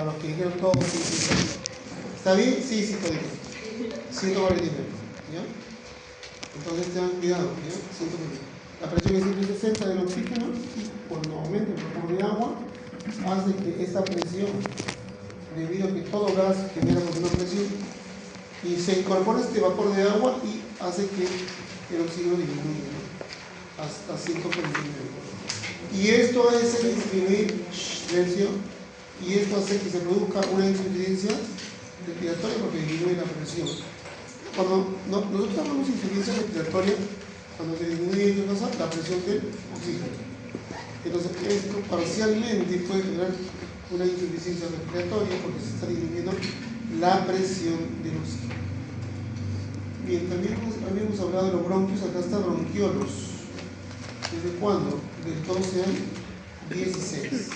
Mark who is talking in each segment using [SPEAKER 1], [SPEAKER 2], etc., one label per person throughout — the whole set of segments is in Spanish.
[SPEAKER 1] A los que dijeron todos, sí, sí. ¿Está bien? Sí, sí, está bien. 149. ¿Ya? Entonces tengan cuidado, ¿ya? 149. La presión es 160 del oxígeno y cuando aumenta el vapor de agua, hace que esta presión, debido a que todo gas genera una presión, y se incorpora este vapor de agua y hace que el oxígeno disminuya, ¿no? Hasta 149. Y esto hace disminuir silencio, y esto hace que se produzca una insuficiencia respiratoria porque disminuye la presión. Cuando nosotros hablamos de insuficiencia respiratoria, cuando se disminuye la presión del oxígeno. Entonces, esto parcialmente puede generar una insuficiencia respiratoria porque se está disminuyendo la presión del oxígeno. Bien, también habíamos hablado de los bronquios, acá está bronquiolos. ¿Desde cuándo? Del 12 al 16.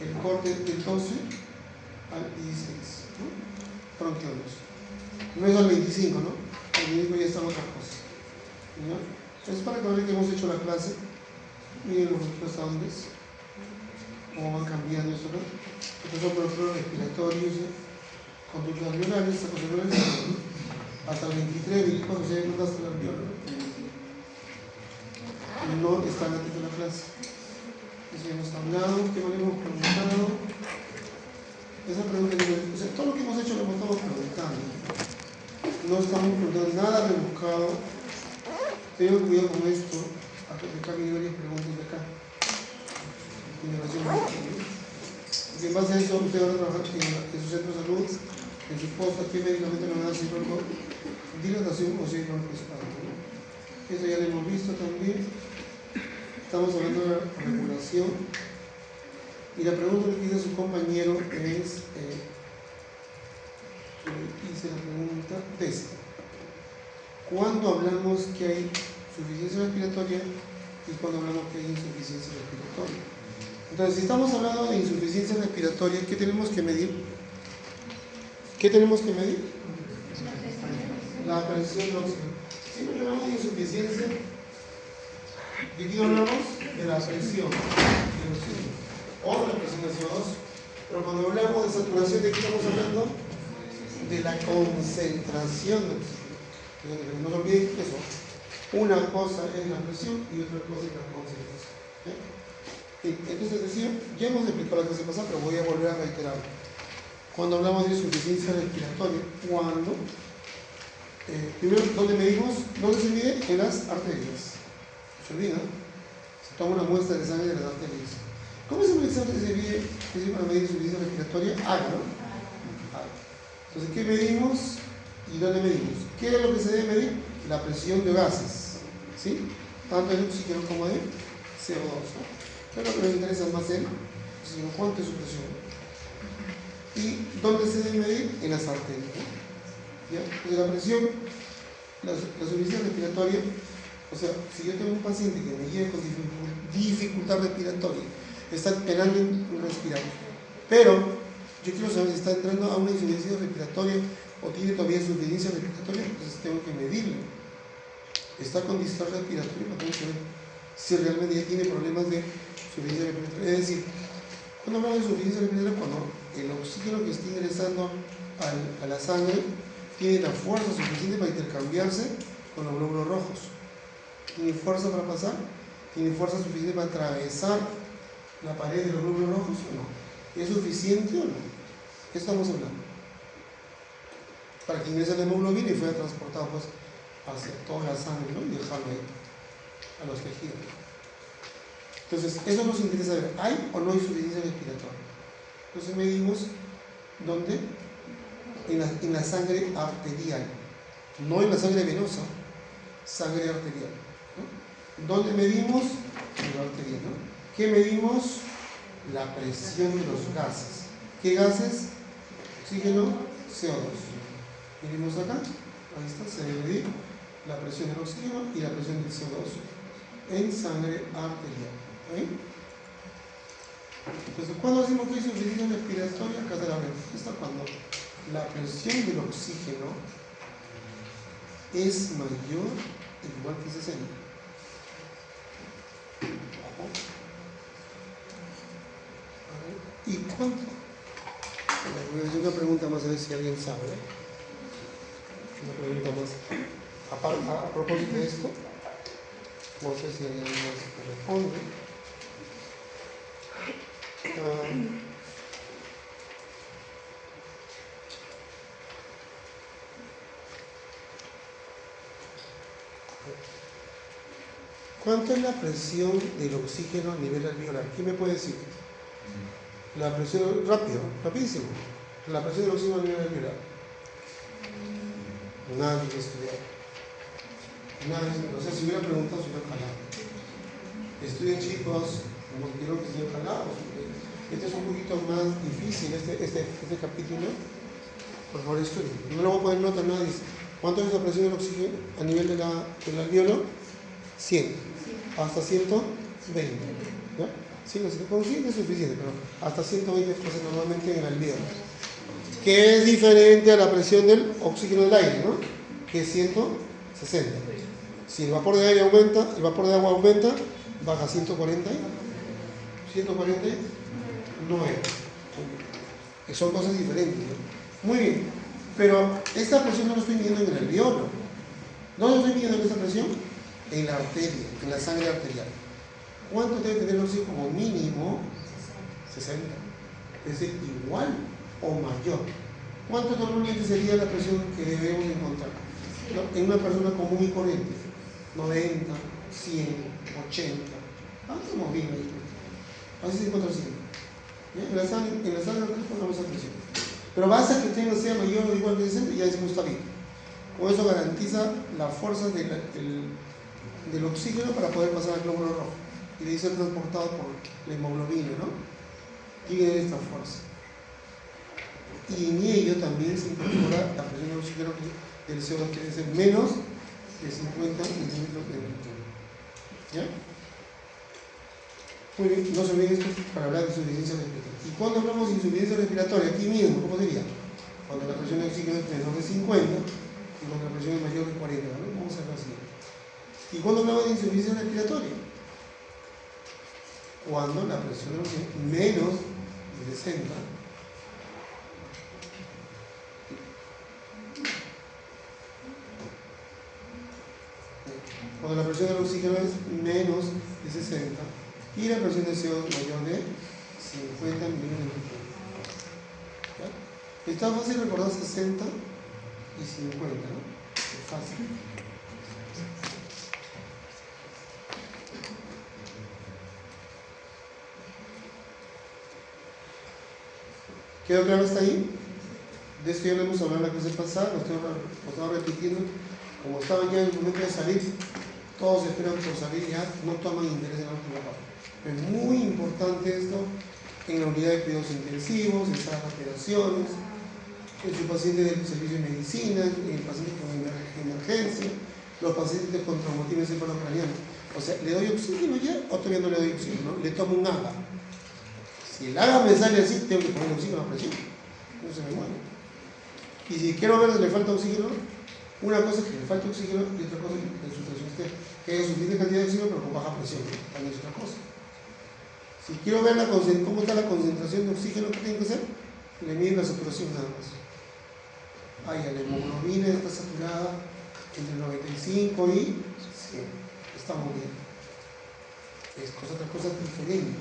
[SPEAKER 1] El corte del 12 al 16, ¿no? Bronquiolos. No es al 25, ¿no? Al 25 ya están otras cosas. ¿Ya? Es para que vean que hemos hecho la clase. Miren los bronquiolos a dónde es. Cómo van cambiando eso, ¿no? Estos son bronquiolos respiratorios, ¿sí? Conductos alveolares, hasta el 23, 24, se ven hasta el alveolo. No están antes de la clase. Eso ya hemos hablado, ¿qué más hemos preguntado? Esa pregunta, o sea, todo lo que hemos hecho lo hemos estado preguntando. No estamos preguntando nada rebuscado. Tengan cuidado con esto. Acá vienen varias preguntas de acá. Porque en base a eso, ustedes van a trabajar en su centro de salud, en su posta, qué medicamento le van a dar, si es algo dilatación o si es algo espasmo, ¿no? Eso ya lo hemos visto también. Estamos hablando de la regulación. Y la pregunta que hizo su compañero es, hice la pregunta de esta. ¿Cuándo hablamos que hay suficiencia respiratoria y cuándo hablamos que hay insuficiencia respiratoria? Entonces, si estamos hablando de insuficiencia respiratoria, ¿qué tenemos que medir? ¿Qué tenemos que medir? La presión de oxígeno. Siempre hablamos de insuficiencia. ¿De qué hablamos? De la presión del oxígeno o de la presión de CO2. Pero cuando hablamos de saturación, ¿de qué estamos hablando? De la concentración de oxígeno. No se olviden eso. Una cosa es la presión y otra cosa es la concentración. Entonces decía, ya hemos explicado la clase pasada, pero voy a volver a reiterarlo. Cuando hablamos de insuficiencia respiratoria, cuando primero, ¿dónde medimos? ¿Dónde se mide? En las arterias. Se olvida, se toma una muestra de sangre de las arterias. ¿Cómo es el examen que se mide para medir insuficiencia respiratoria? AGA, ¿no? Entonces, ¿qué medimos y dónde medimos? ¿Qué es lo que se debe medir? La presión de gases, ¿sí? Tanto de oxígeno como de CO2, ¿no? Pero lo que nos interesa más es oxígeno, cuánto es su presión. ¿Y dónde se debe medir? En las arterias, ¿no? ¿Ya? Entonces, la presión, la insuficiencia respiratoria, o sea, si yo tengo un paciente que me lleva con dificultad respiratoria, está esperando en respirar, pero yo quiero saber si está entrando a una insuficiencia respiratoria o tiene todavía insuficiencia respiratoria, entonces tengo que medirlo. Está con distrés respiratorio, tengo que ver si realmente ya tiene problemas de insuficiencia respiratoria. Es decir, cuando hablamos de insuficiencia respiratoria, cuando el oxígeno que está ingresando a la sangre tiene la fuerza suficiente para intercambiarse con los glóbulos rojos. ¿Tiene fuerza para pasar? ¿Tiene fuerza suficiente para atravesar la pared de los glóbulos rojos o no? ¿Es suficiente o no? ¿Qué estamos hablando? Para que ingrese la hemoglobina y fuera transportado pues hacia toda la sangre, ¿no? Y dejarlo ahí, a los tejidos. Entonces, eso nos interesa ver, ¿hay o no hay insuficiencia respiratoria? Entonces medimos, ¿dónde? En la sangre arterial, no en la sangre venosa, sangre arterial, ¿no? ¿Dónde medimos? En la arterial, ¿no? ¿Qué medimos? La presión de los gases. ¿Qué gases? Oxígeno, CO2. Medimos acá, ahí está, se debe medir la presión del oxígeno y la presión del CO2 en sangre arterial. ¿Sí? Entonces, ¿cuándo decimos que hay insuficiencia respiratoria? Acá está la respuesta, cuando la presión del oxígeno es mayor o igual que 60. ¿Y cuánto? Voy a hacer una pregunta más a ver si alguien sabe. Una pregunta más. A propósito de esto, no sé si alguien más responde. ¿Cuánto es la presión del oxígeno a nivel alveolar? ¿Quién me puede decir? La presión, rapidísimo. La presión del oxígeno a nivel alveolar. Nadie ha estudiado. Nadie, o sea, si hubiera preguntado, se hubiera jalado. Estudien, chicos, como quiero que estén jalados. Este es un poquito más difícil, este capítulo. Por favor, estudien. No le voy a poner nota a nadie. ¿Cuánto es la presión del oxígeno a nivel del alveolo? 100. Hasta 120. ¿Ya? Sí, con 100 es suficiente, pero hasta 120 pasa normalmente en el alveolo. Que es diferente a la presión del oxígeno del aire, ¿no? Que es 160. Si el vapor de aire aumenta, el vapor de agua aumenta, baja a 149. Son cosas diferentes, ¿no? Muy bien. Pero esta presión no la estoy midiendo en el alveolo. ¿Dónde estoy midiendo esta presión? En la arteria, en la sangre arterial. ¿Cuánto debe tener el oxígeno? Como mínimo 60. Es decir, igual o mayor. ¿Cuánto normalmente sería la presión que debemos encontrar? En una persona común y corriente. 90, 100, 80. Estamos bien ahí. Así se encuentra 100. En la sangre arterial pongamos esa presión. Pero basta que tenga sea mayor o igual que 60 y ya decimos está bien. Con eso garantiza la fuerza del oxígeno para poder pasar al glóbulo rojo y de ahí ser transportado por la hemoglobina, ¿no? Tiene esta fuerza. Y en ello también se incorpora la presión del oxígeno del CO2 que debe ser menos de 50 milímetros de mercurio. ¿Ya? Muy bien, no se olviden esto para hablar de insuficiencia respiratoria. ¿Y cuando hablamos de insuficiencia respiratoria? Aquí mismo, ¿cómo sería? Cuando la presión de oxígeno es menor de 50 y cuando la presión es mayor de 40, ¿no? Vamos a ver así. ¿Y cuándo hablamos de insuficiencia respiratoria? Cuando la presión es menos de 60. Cuando la presión del oxígeno es menos de 60 y la presión de CO2 mayor de 50 milímetros. Está fácil recordar 60 y 50, ¿no? Es fácil. ¿Quedó claro hasta ahí? De esto ya lo hemos hablado en la clase pasada, lo estaba repitiendo. Como estaban ya en el momento de salir, todos esperan por salir ya, no toman interés en la última parte. Es muy importante esto en la unidad de cuidados intensivos, en salas de operaciones, en su paciente del servicio de medicina, en el paciente con emergencia, los pacientes con traumatismo encefalocraniano. O sea, ¿le doy oxígeno ya o todavía no le doy oxígeno? ¿No? Le tomo un AGA. Si el AGA me sale así, tengo que poner oxígeno a presión. No se me muere. Y si quiero ver si le falta oxígeno, una cosa es que le falta oxígeno y otra cosa es que su presión esté, que haya suficiente cantidad de oxígeno pero con baja presión, ¿no? También es otra cosa. Si quiero ver cómo está la concentración de oxígeno que tengo que hacer, le mido la saturación nada más. La hemoglobina está saturada entre 95 y 100. Estamos bien. Es otra cosa diferente.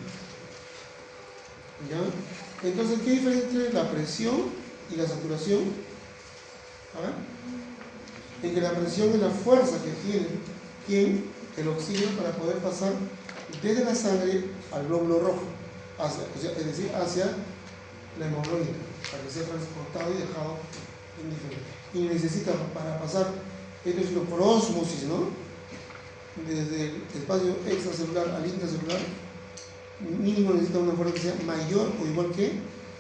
[SPEAKER 1] ¿Ya? Entonces, ¿qué diferencia entre la presión y la saturación? A ver. En que la presión es la fuerza que tiene el oxígeno para poder pasar desde la sangre al glóbulo rojo, es decir, hacia la hemoglobina, para que sea transportado y dejado indiferente. Y necesita para pasar esto por ósmosis, ¿no? Desde el espacio extracelular al intracelular, mínimo necesita una fuerza que sea mayor o igual que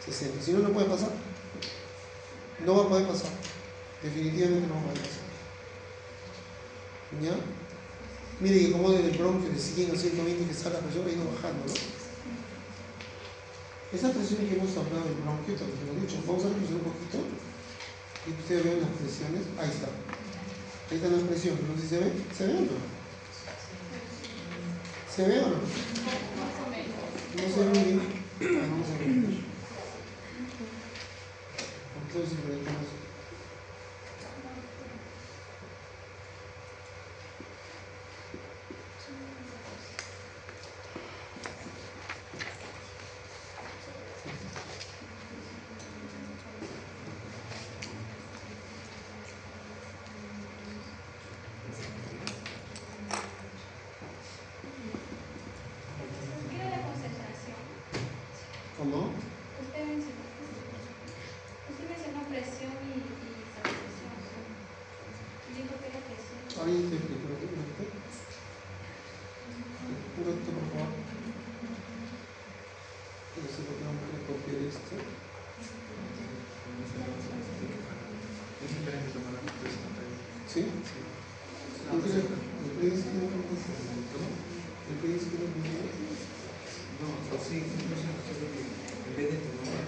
[SPEAKER 1] 60. Si no, no puede pasar. No va a poder pasar. Definitivamente no va a poder pasar. ¿Ya? Mire que como desde el bronquio de 100 a 120 que está la presión ha ido bajando, ¿no? Esa presión que hemos hablado del bronquio, también lo he dicho, vamos a revisar un poquito y ustedes ven las presiones. Ahí está. Ahí están las presiones, no sé si se ve. ¿Se ve o no? ¿Se ve o no? No se ve muy bien. Vamos a ver. Eso es diferente. ¿Cómo?
[SPEAKER 2] Usted mencionó presión y saturación. Dijo que era presión.
[SPEAKER 1] Ahí te explico. Un ratito, por favor. No sé por qué vamos a copiar esto. ¿Sí? ¿El príncipe
[SPEAKER 3] no, sí, en vez de tomar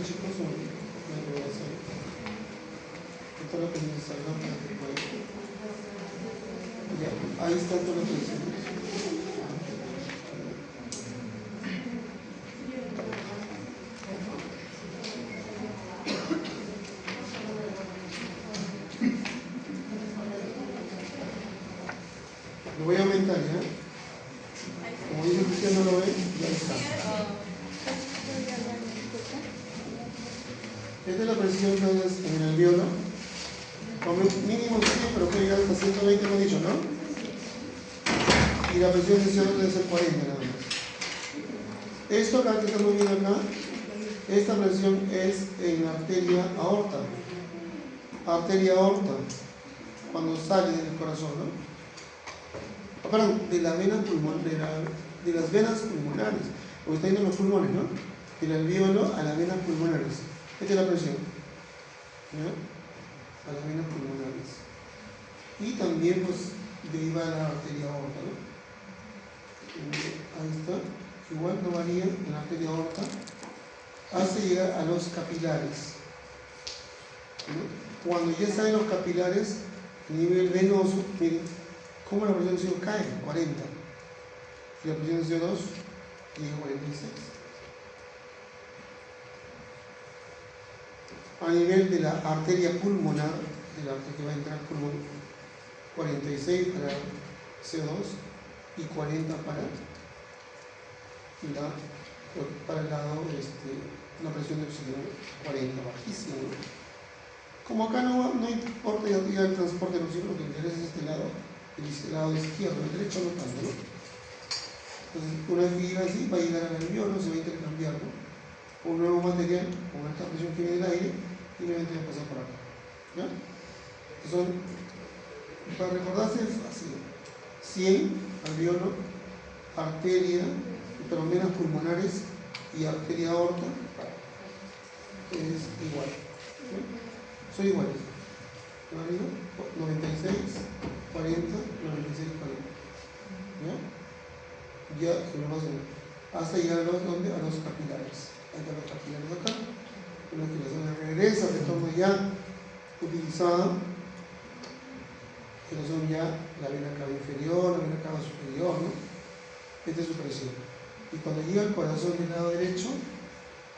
[SPEAKER 1] chicos, una evaluación. Esto es lo que nos salga para que puedan. Ya, ahí está todo lo que hicimos. Lo voy a aumentar, ¿ya? Como dice que usted no lo ve, ya está. Esta es la presión que hay en el alveolo. Mínimo 100, pero puede llegar hasta 120, lo he dicho, ¿no? Y la presión de CO2 debe ser 40 nada más. Esto acá que estamos viendo acá, esta presión es en la arteria aorta. Arteria aorta, cuando sale del corazón, ¿no? Perdón, de la vena pulmonar, de las venas pulmonares, porque está yendo los pulmones, ¿no? Del alveolo a las venas pulmonares. Esta es la presión, ¿no? A las venas pulmonares. Y también, pues, deriva a la arteria aorta, ¿no? Ahí está. Igual no varía en la arteria aorta hasta llegar a los capilares, ¿no? Cuando ya salen los capilares, a nivel venoso, miren cómo la presión de CO2 cae, 40. Y la presión de CO2 llega a 46. A nivel de la arteria pulmonar, de la arteria que va a entrar al pulmón, 46 para CO2 y 40 para el lado, la presión de oxígeno, 40, bajísimo. Como acá no importa ya el transporte del oxígeno, lo que interesa es este lado, el lado izquierdo, el derecho no tanto, ¿no? Entonces, una vez que llega así, va a llegar al alveolo, se va a intercambiar, ¿no? Un nuevo material con esta presión que viene del aire y nuevamente va a pasar por acá, ¿ya? Entonces, para recordarse es fácil: 100 alveolo, arteria, venas pulmonares y arteria aorta es igual, ¿sí? Son iguales, 96, 40, 96, 40, ¿ya? Ya hasta llegar a los capilares. Ahí están los capilares acá, una que la zona regresa, retorna ya utilizada, que son ya la vena cava inferior, la vena cava superior, ¿no? Esta es su presión. Y cuando llega al corazón del lado derecho,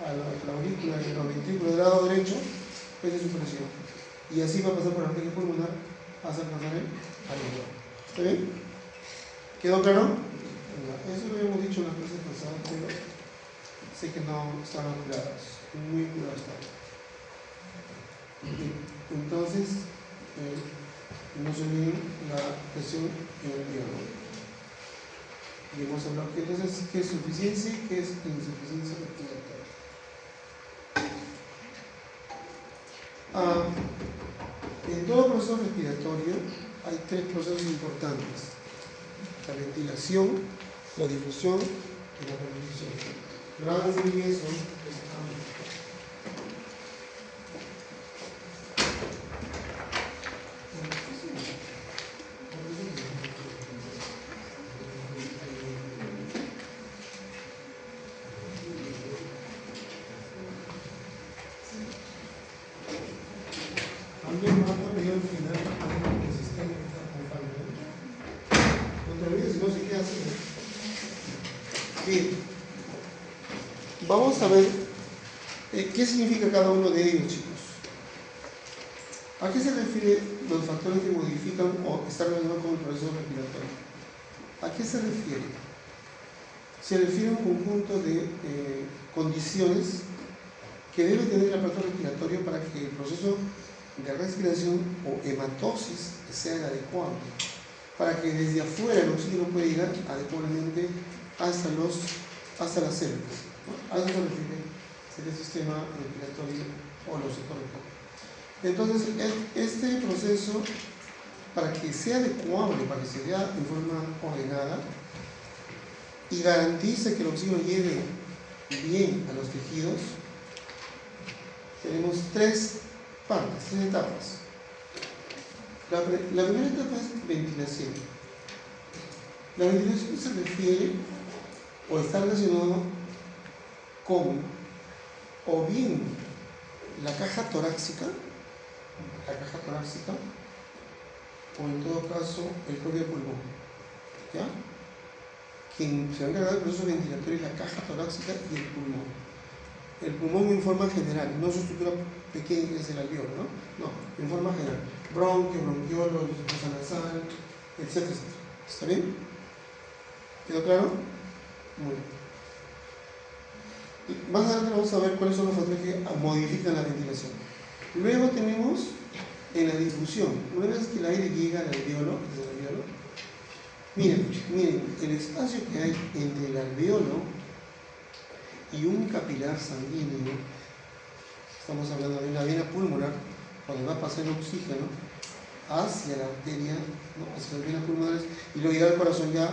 [SPEAKER 1] a la aurícula y a los ventrículos del lado derecho, esta es su presión. Y así va a pasar por la arteria pulmonar hasta alcanzar el alveolo. ¿Está bien? ¿Quedó claro? Eso lo habíamos dicho en las clases pasadas, pero sé que no estaban claras. Muy claras están. Entonces, no se olviden la presión en el diálogo. Y hemos hablado que entonces qué es suficiencia y qué es insuficiencia respiratoria. En todo proceso respiratorio hay tres procesos importantes: la ventilación, la difusión y la perfusión. Grábense bien eso. Alguien más ha pedido al final que se esté acompañando. No te olvides, si no se queda así. Bien. Vamos a ver qué significa cada uno de ellos, chicos. ¿A qué se refiere los factores que modifican o están relacionados con el proceso respiratorio? ¿A qué se refiere? Se refiere a un conjunto de condiciones que debe tener el aparato respiratorio para que el proceso de respiración o hematosis sea el adecuado, para que desde afuera el oxígeno pueda llegar adecuadamente hasta las células, ¿no? A eso se refiere el sistema respiratorio o los sectores. Entonces, este proceso, para que sea adecuable, para que se vea en forma ordenada y garantice que el oxígeno llegue bien a los tejidos, tenemos tres partes, tres etapas. La primera etapa es ventilación. La ventilación se refiere o está relacionado con o bien la caja torácica, o en todo caso el propio pulmón, ¿ya? Quien se va a encargar del proceso ventilatorio es la caja torácica y el pulmón. El pulmón en forma general, no su estructura pequeña que es el alveolo, no, en forma general. Bronquio, bronquiolo, fosa nasal, etcétera, etcétera. ¿Está bien? ¿Quedó claro? Muy bien. Y más adelante vamos a ver cuáles son los factores que modifican la ventilación. Luego tenemos en la difusión, una vez que el aire llega al alveolo, desde el alveolo, miren, el espacio que hay entre el alveolo y un capilar sanguíneo, estamos hablando de una vena pulmonar, donde va a pasar el oxígeno hacia la arteria, ¿no? Hacia las venas pulmonares, y luego llegar al corazón ya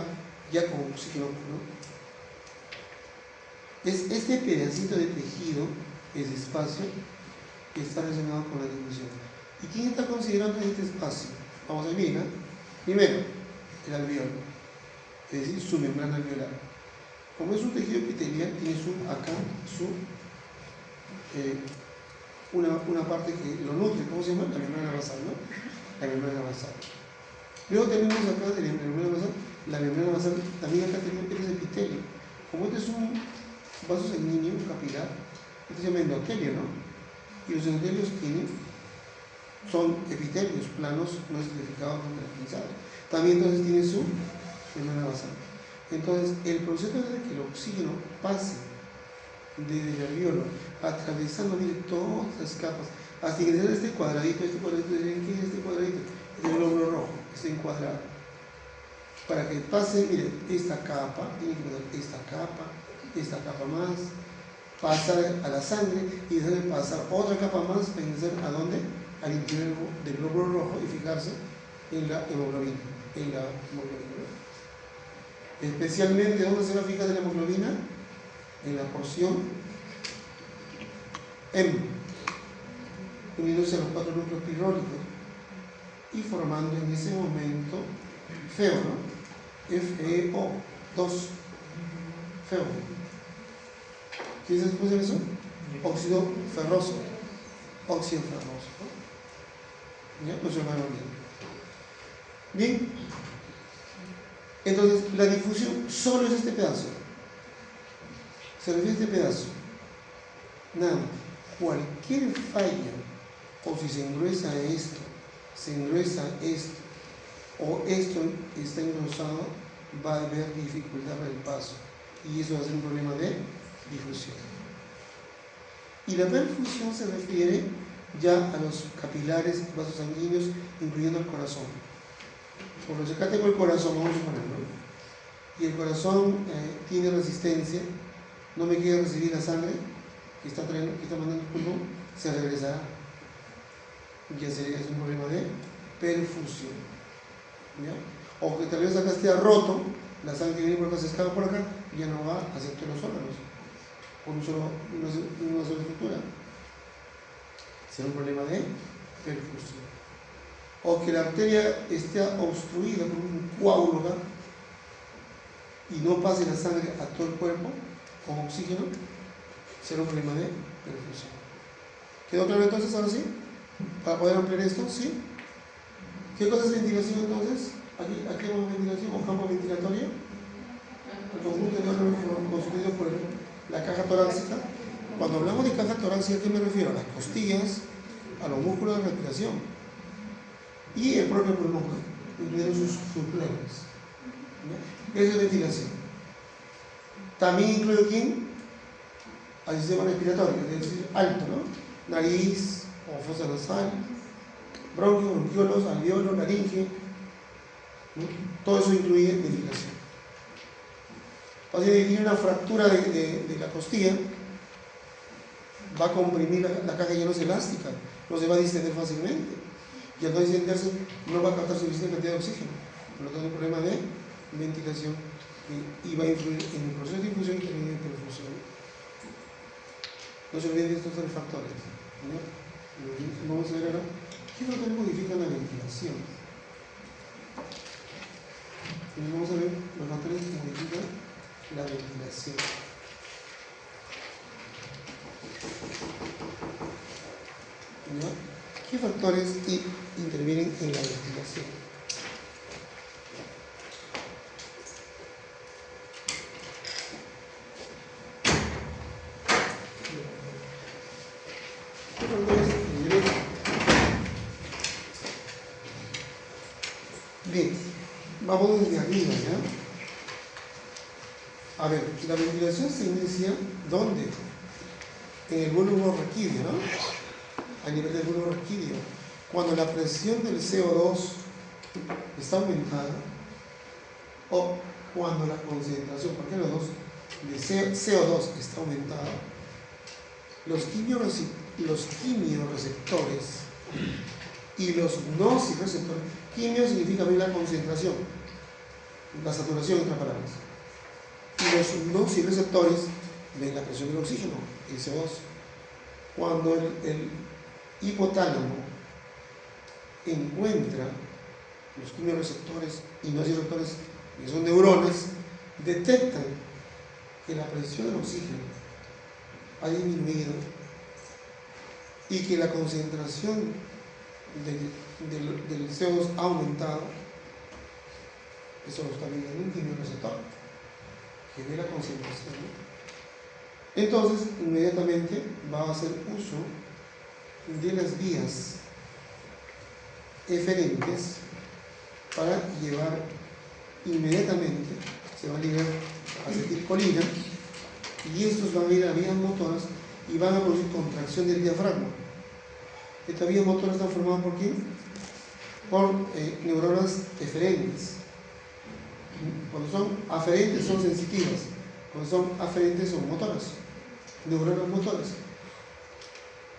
[SPEAKER 1] con oxígeno puro. Es este pedacito de tejido, ese espacio, que está relacionado con la difusión. ¿Y quién está considerando este espacio? Vamos a ver bien, ¿eh? Primero, el alveolo, es decir, su membrana alveolar. Como es un tejido epitelial, tiene acá una parte que lo nutre, ¿cómo se llama? La membrana basal, ¿no? La membrana basal. Luego tenemos acá de la membrana basal, también acá tenemos el epitelio. Como este es un vaso sanguíneo, un capilar, este se llama endotelio, ¿no? Y los endotelios son epitelios planos, no estratificados, no caracterizados. También entonces tiene su membrana basal. Entonces, el proceso de que el oxígeno pase desde el alveolo, atravesando todas las capas, hasta ingresar este cuadradito, ¿qué es este cuadradito? Es el glóbulo rojo, está encuadrado. Para que pase, miren, esta capa, tiene que pasar esta capa más, pasar a la sangre y después pasar otra capa más para ingresar ¿a dónde? Al interior del glóbulo rojo y fijarse en la hemoglobina. Especialmente, ¿dónde se va a fijar la hemoglobina? En la porción M, uniéndose a los 4 núcleos pirrólicos y formando en ese momento FeO, ¿no? FeO, 2, FeO. ¿Qué es después de eso? Óxido ferroso. ¿No? ¿Ya? Pues hermano bien. Entonces, la difusión solo es este pedazo. Se refiere a este pedazo. Nada, cualquier falla, o si se engruesa esto, o esto está engrosado, va a haber dificultad para el paso. Y eso va a ser un problema de difusión. Y la perfusión se refiere ya a los capilares y vasos sanguíneos, incluyendo el corazón. Por lo que acá tengo el corazón, vamos a suponerlo, y el corazón tiene resistencia, no me quiere recibir la sangre que está mandando el pulmón, se regresará. Ya sería un problema de perfusión. ¿Ya? O que tal vez acá esté roto, la sangre que viene por acá se escapa por acá, ya no va a hacer todos los órganos, por una sola estructura. Será un problema de perfusión. O que la arteria esté obstruida por un coágulo acá y no pase la sangre a todo el cuerpo con oxígeno, será un problema de perfusión. ¿Quedó claro entonces ahora sí? Para poder ampliar esto, ¿sí? ¿Qué cosa es ventilación entonces? Aquí vemos ventilación o campo ventilatorio. El conjunto de órganos constituido por la caja torácica. Cuando hablamos de caja torácica, ¿a qué me refiero? A las costillas, a los músculos de respiración y el propio pulmón, incluyendo sus pliegues. Eso es ventilación. También incluye ¿quién? Al sistema respiratorio, es decir, alto, ¿no? Nariz o fosa nasal, bronquio, bronquiolos, alveolo, laringe, ¿no? Todo eso incluye ventilación. O sea, si tiene una fractura de la costilla, va a comprimir la caja, ya no es elástica, no se va a distender fácilmente, y al no distenderse no va a captar suficiente cantidad de oxígeno, por lo tanto el problema de ventilación y va a influir en el proceso de infusión y también en perfusión. No se olviden de estos tres factores, ¿no? Vamos a ver ahora qué factores modifican la ventilación. Vamos a ver los factores que modifican la ventilación. ¿Ya? ¿Qué factores intervienen en la ventilación? ¿Qué factores intervienen? Bien, vamos desde arriba, ¿ya? A ver, la ventilación se inicia ¿dónde? En el bulbo raquídeo, ¿no? A nivel del bulbo raquídeo. Cuando la presión del CO2 está aumentada, o cuando la concentración, ¿por qué los dos? De CO2 está aumentada, los quimioreceptores y los nociceptores, quimio significa ver la concentración, la saturación, en otras palabras, y los nociceptores ven la presión del oxígeno, el CO2. Cuando el hipotálamo encuentra los quimioreceptores y nociceptores, que son neuronas, detectan que la presión del oxígeno ha disminuido y que la concentración del CO2 ha aumentado. Eso lo está viendo un quimioreceptor que ve la concentración, ¿no? Entonces, inmediatamente va a hacer uso de las vías eferentes para llevar inmediatamente, se va a liberar acetilcolina, y estos van a ir a vías motoras y van a producir contracción del diafragma. Estas vías motoras están formadas ¿por quién? Por neuronas eferentes. Cuando son aferentes son sensitivas, cuando son aferentes son motoras, neuronas motoras,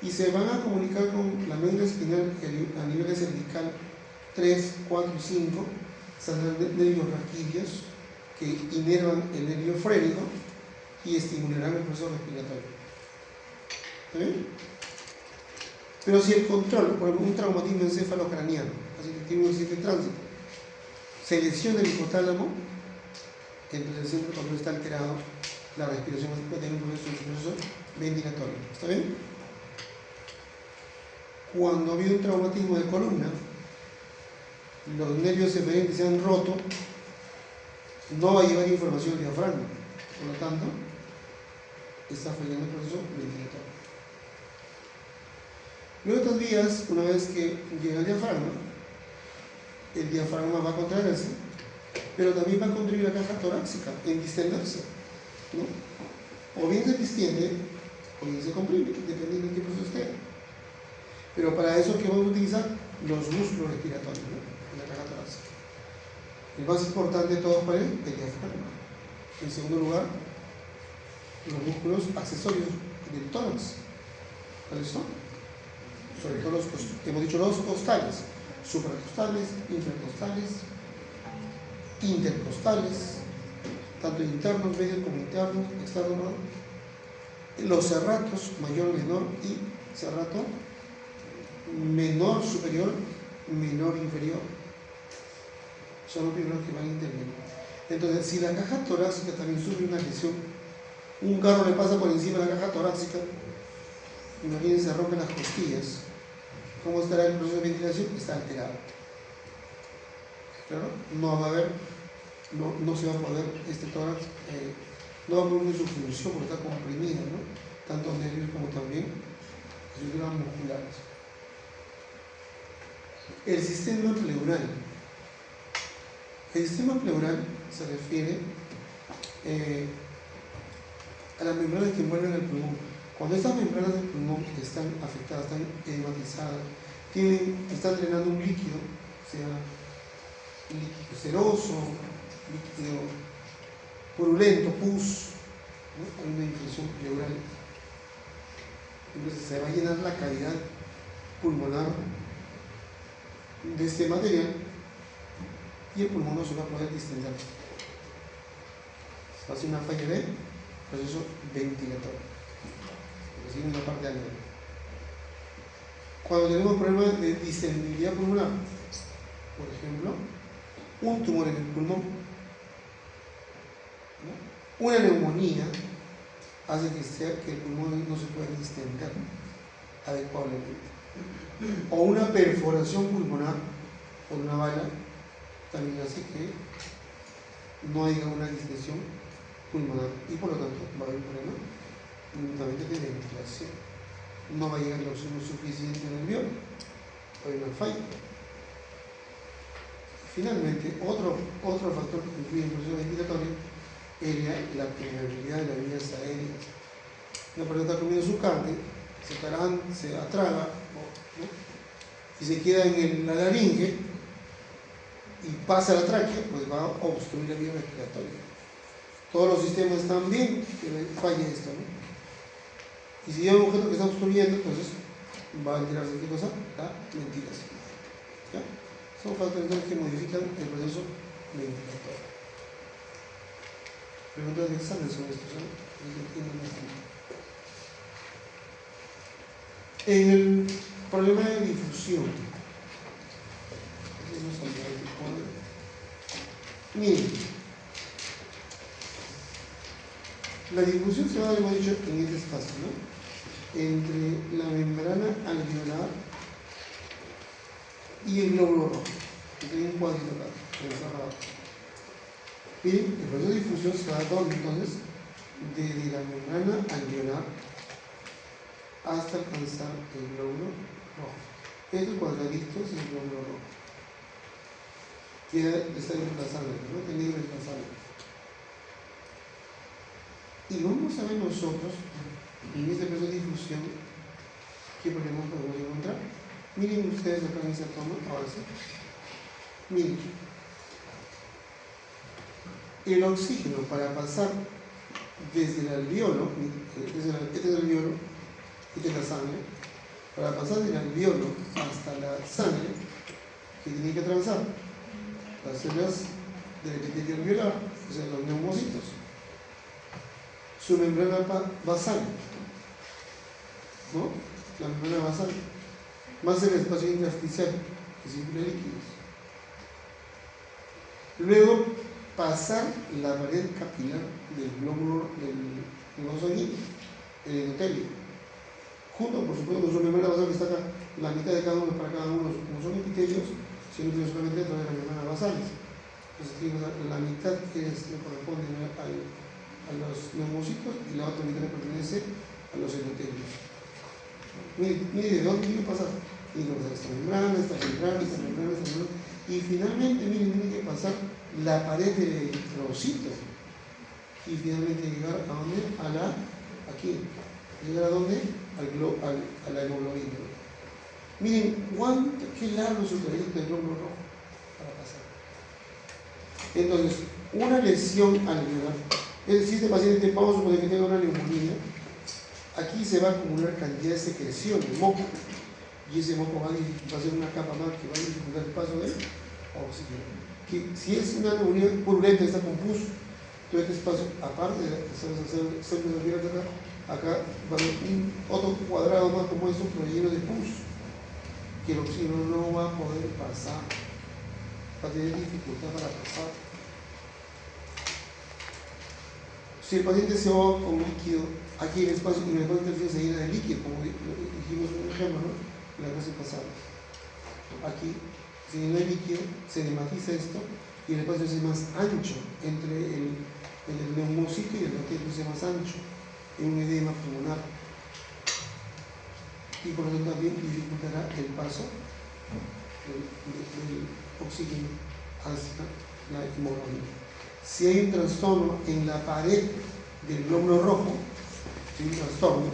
[SPEAKER 1] y se van a comunicar con la médula espinal a niveles cervical 3, 4 y 5, son nervios raquídeos que inervan el nervio frénico y estimularán el proceso respiratorio. ¿Está bien? Pero si el control, por ejemplo, un traumatismo encefalocraniano, así que tiene un accidente de tránsito, se lesiona el hipotálamo, entonces siempre cuando está alterado, la respiración va a tener un proceso ventilatorio. ¿Está bien? Cuando ha habido un traumatismo de columna, los nervios eferentes se han roto, no va a llevar información al diafragma, por lo tanto, está fallando el proceso ventilatorio. Luego estas vías, una vez que llega al diafragma, el diafragma va a contraerse, pero también va a contribuir a la caja torácica en distenderse, ¿no? O bien se distiende o bien se comprime, dependiendo de qué proceso esté. Pero para eso, ¿qué vamos a utilizar? Los músculos respiratorios, ¿no? En la caja torácica. El más importante de todos, ¿cuál es? El diafragma. En segundo lugar, los músculos accesorios del tórax. ¿Cuáles son? Sobre todo hemos dicho los costales, supracostales, infracostales, intercostales, tanto internos, medios como internos, externos, ¿no? Los serratos, mayor, menor y serrato menor, superior, menor, inferior. Son los primeros que van a intervenir. Entonces, si la caja torácica también sufre una lesión, un carro le pasa por encima de la caja torácica, imagínense, se rompen las costillas. ¿Cómo estará el proceso de ventilación? Está alterado. Claro, no va a haber, no se va a poder, este tórax no va a cumplir su función porque está comprimida, ¿no? Tanto nervios como también estructuras musculares. El sistema pleural. El sistema pleural se refiere a las membranas que envuelven el pulmón. Cuando estas membranas del pulmón están afectadas, están edematizadas, están drenando un líquido, sea líquido seroso, líquido purulento, pus, ¿no? Hay una infección pleural. Entonces se va a llenar la cavidad pulmonar de este material y el pulmón no se va a poder distender. Va a ser una falla de proceso ventilatorio, porque sigue una parte aérea. Cuando tenemos problemas de distendibilidad pulmonar, por ejemplo, un tumor en el pulmón, ¿no? Una neumonía hace que el pulmón no se pueda distender adecuadamente. O una perforación pulmonar por una bala también hace que no haya una distensión pulmonar y por lo tanto va a haber un problema únicamente de ventilación. No va a llegar el oxígeno suficiente en el alveolo, va a haber una falla. Finalmente, otro factor que influye en el proceso ventilatorio es la permeabilidad de las vías aéreas. Una persona está comiendo su carne, se atraga, ¿no? Y se queda en la laringe y pasa a la tráquea, pues va a obstruir la vía respiratoria. Todos los sistemas están bien, que falle esto, ¿no? Y si hay un objeto que está obstruyendo, entonces va a alterarse qué cosa? La ventilación. ¿Ya? Son factores que modifican el proceso ventilatorio. Preguntas de examen sobre esto, ¿no? En el problema de difusión, miren, la difusión se va a dar, hemos dicho, en este espacio, ¿no? Entre la membrana alveolar y el glóbulo rojo. Hay un cuadrito acá, encerrado. Miren, el proceso de difusión se va a dar entonces desde la membrana alveolar hasta alcanzar el glóbulo rojo. Estos cuadraditos es el glóbulo rojo. Está en la sangre, ¿no? El negro es la sangre. Y vamos a ver nosotros, en este proceso de difusión, qué problemas podemos encontrar. Miren ustedes acá en esa toma, ahora sí. Miren. El oxígeno para pasar desde el alveolo, este es el alveolo, esta es la sangre, para pasar del alveolo hasta la sangre, que tiene que atravesar las células del epitelio alveolar, o sea, los neumocitos, su membrana basal, ¿no? La membrana basal, más el espacio intersticial, que circula líquidos. Luego, pasar la pared capilar del glóbulo sanguíneo, el endotelio, junto, por supuesto, con su membrana basal que está acá, la mitad de cada uno para cada uno, como son epitelios, sino que solamente a través de las membranas basales. Entonces, tiene la mitad que le corresponde a los neumocitos y la otra mitad le pertenece a los endotelios. Mire, ¿de dónde tiene que pasar? Tiene que pasar esta membrana, esta membrana, esta membrana, esta membrana. Y finalmente, miren, tiene que pasar la pared del eritrocito. Y finalmente llegar a dónde? Aquí. ¿Llegar a dónde? A la hemoglobina. Miren qué largo es su trayecto del glóbulo rojo para pasar. Entonces, una lesión alveolar, es decir, este paciente, vamos a suponer que tenga una neumonía, aquí se va a acumular cantidad de secreción, de moco, y ese moco va a ser una capa más que va a dificultar el paso del oxígeno. Que si es una neumonía purulenta, está con pus, todo este espacio, aparte de las células abiertas acá va a haber otro cuadrado más como esto, pero lleno de pus, que el oxígeno no va a poder pasar, va a tener dificultad para pasar. Si el paciente se ahoga con líquido, aquí en el espacio intersticial se llena de líquido, como dijimos en un ejemplo, ¿no? La clase pasada. Aquí se llena de líquido, se edematiza esto y el espacio es más ancho entre el neumocito y el arterio es más ancho, en un edema pulmonar. Y por lo tanto también dificultará el paso del oxígeno hacia la hemoglobina. Si hay un trastorno en la pared del glóbulo rojo, si hay un trastorno,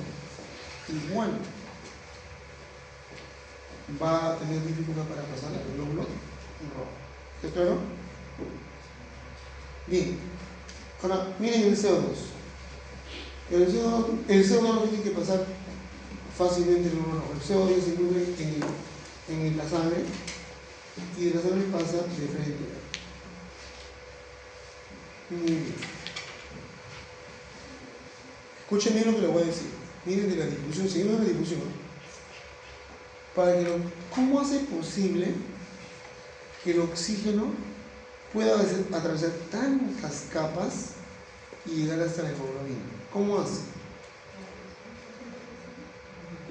[SPEAKER 1] igual va a tener dificultad para pasar al glóbulo rojo. ¿Está claro? Bien. Ahora, miren el CO2. El CO2 no tiene que pasar fácilmente el glóbulo rojo. El CO2 se encuentra en la sangre y de la sangre pasa de frente. Muy bien. Escuchen bien lo que les voy a decir. Miren de la difusión, seguimos la difusión. ¿Cómo hace posible que el oxígeno pueda atravesar tantas capas y llegar hasta la hemoglobina? ¿Cómo hace?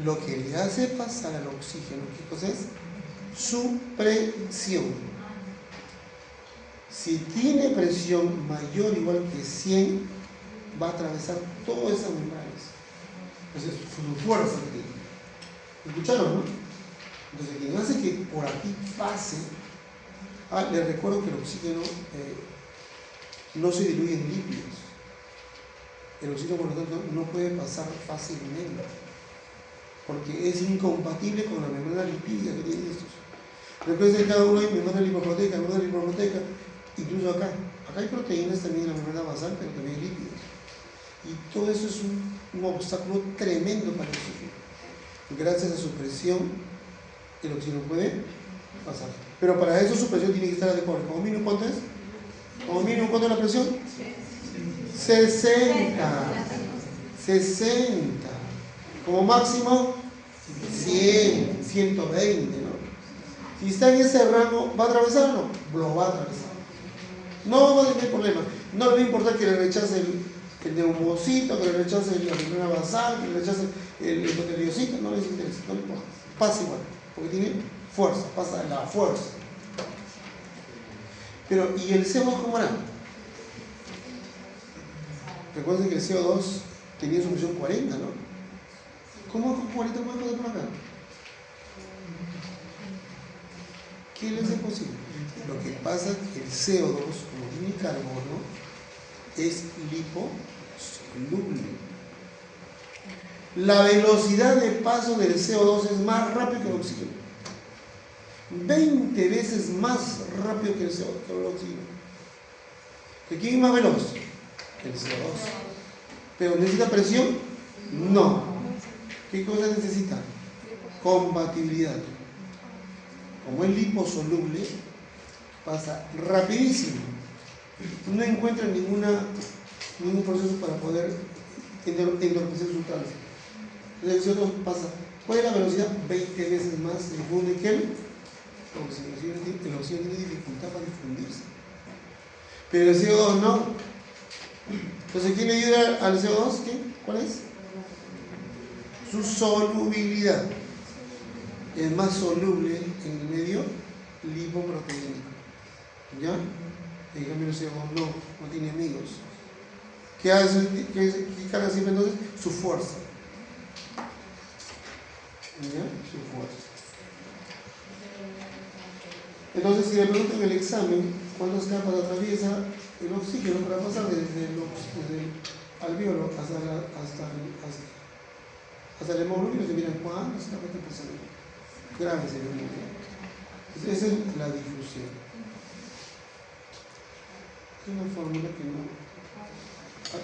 [SPEAKER 1] Lo que le hace pasar al oxígeno, ¿qué cosa es? Su presión. Si tiene presión mayor o igual que 100, va a atravesar todas esas membranas. Entonces, su fuerza que tiene. ¿Escucharon, no? Entonces, quien hace que por aquí pase, les recuerdo que el oxígeno no se diluye en lípidos. El oxígeno, por lo tanto, no puede pasar fácilmente, porque es incompatible con la membrana lipídica que tienen estos. Recuerden que cada uno hay membrana lipoproteica, incluso acá hay proteínas también en la membrana basal, pero también hay lípidos. Y todo eso es un obstáculo tremendo para el oxígeno. Gracias a su presión, el oxígeno puede pasar. Pero para eso su presión tiene que estar adecuada. ¿Como mínimo cuánto es? ¿Como mínimo cuánto es la presión? 60. Como máximo 100, 120, ¿no? Si está en ese rango, ¿va a atravesar o no? Lo va a atravesar. No va a tener problema. No le va a importar que le rechace el neumocito, que le rechace la membrana basal, que le rechace el endoteliocito, no les interesa, no le importa. Pasa igual, porque tiene fuerza, pasa la fuerza. Pero, ¿y el CO2 cómo era? Recuerden que el CO2 tenía su presión 40, ¿no? ¿Cómo con 40 puede pasar por acá? ¿Qué les es posible? Lo que pasa es que el CO2, como tiene carbono, es liposoluble. La velocidad de paso del CO2 es más rápido que el oxígeno. 20 veces más rápido que el CO2, que el oxígeno. ¿Quién es más veloz? El CO2. ¿Pero necesita presión? No. ¿Qué cosa necesita? Compatibilidad. Como es liposoluble, pasa rapidísimo. No encuentra ningún proceso para poder entorpecer su tránsito. Entonces el CO2 pasa. ¿Cuál es la velocidad? 20 veces más difunde que el oxígeno. El oxígeno tiene dificultad para difundirse. Pero el CO2 no. Entonces, ¿quién le ayuda al CO2? ¿Cuál es? Su solubilidad. Es más soluble en el medio lipoproteínico. ¿Ya? En cambio el CO2 no tiene amigos. ¿Qué hace? ¿Qué carga siempre entonces? Su fuerza. ¿Ya? Su fuerza. Entonces, si le preguntan en el examen cuántas capas atraviesa el oxígeno para pasar desde el alveolo hasta la hemoglobina, se miran cuántas capas está pasando. Grábense bien. Esa es la difusión. Es una fórmula que no.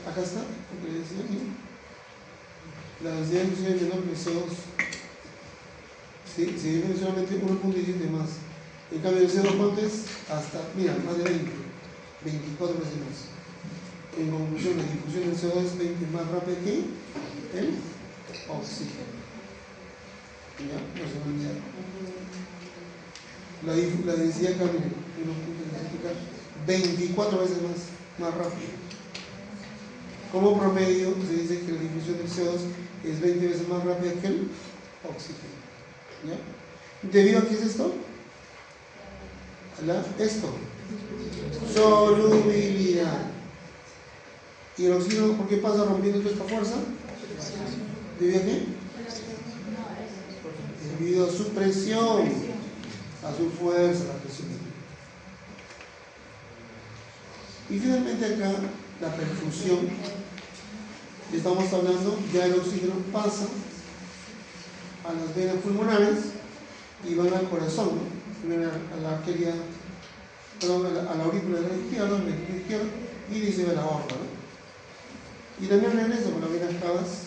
[SPEAKER 1] Acá está, lo que decía aquí. La densidad de difusión es menor que CO2. Sí, se difunde solamente 1.17 más. En cambio, el CO2 ¿cuánto es? Hasta, mira, más de 20, 24 veces más. En conclusión, la difusión del CO2 es 20 más rápida que el oxígeno. ¿Ya? No se va a olvidar. La densidad cambia 24 veces más rápido. Como promedio, se dice que la difusión del CO2 es 20 veces más rápida que el oxígeno. ¿Ya? ¿Debido a qué es esto? Esto. Solubilidad. ¿Y el oxígeno por qué pasa rompiendo toda esta fuerza? ¿Debido a qué? Debido a su presión, a su fuerza, a la presión. Y finalmente acá, la perfusión. Estamos hablando, ya el oxígeno pasa a las venas pulmonares y van al corazón, ¿no? A la arteria, a la aurícula de la izquierda, al ventrículo izquierdo, y dice a la aorta, ¿no? Y también regresa con las venas cavas,